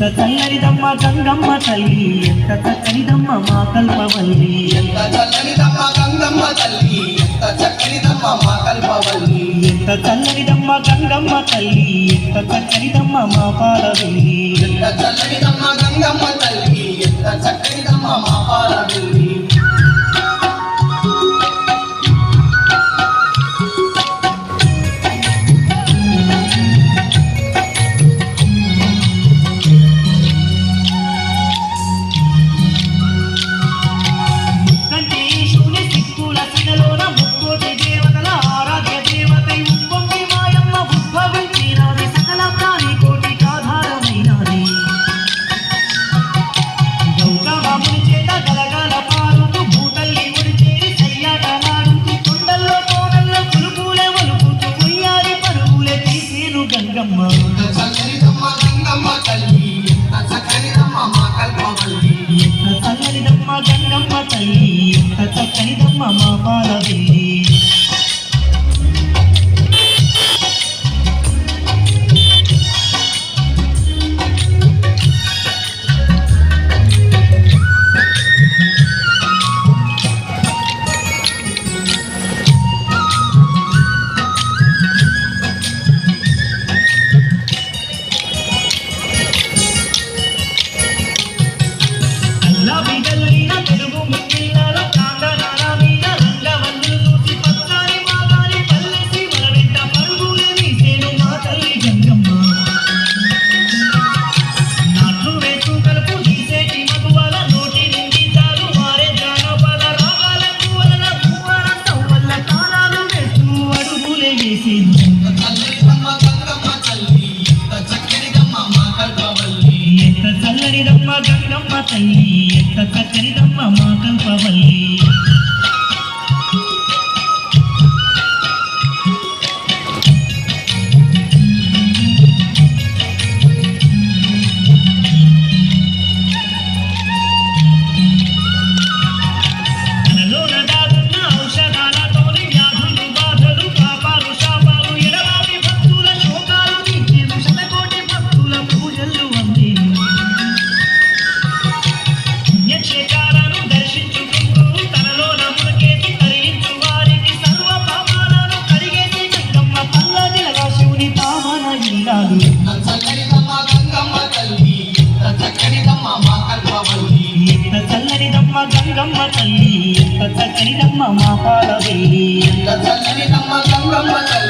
ఎంత చల్లనిదమ్మ గంగమ్మ తల్లి ఎంత చక్కనిదమ్మ మా కల్పవల్లి ఎంత చల్లనిదమ్మ గంగమ్మ తల్లి ఎంత చక్కనిదమ్మ మా కల్పవల్లి ఎంత చల్లనిదమ్మ గంగమ్మ తల్లి ఎంత చక్కనిదమ్మ మా పాలవెల్లి ఎంత చల్లనిదమ్మ గంగమ్మ తల్లి ఎంత చక్కనిదమ్మ మా పాలవెల్లి గంగమ్మ తల్లి ఎంత చక్కనిదమ్మ మా పాలవెల్లి గంగమ్మ తల్లి ఎంత చక్కనిదమ్మ మా కల్పవల్లి గంగమ్మ తల్లి ఎంత చక్కనిదమ్మ మా పాలవెల్లి ఎంత చల్లనిదమ్మ గంగమ్మ తల్లి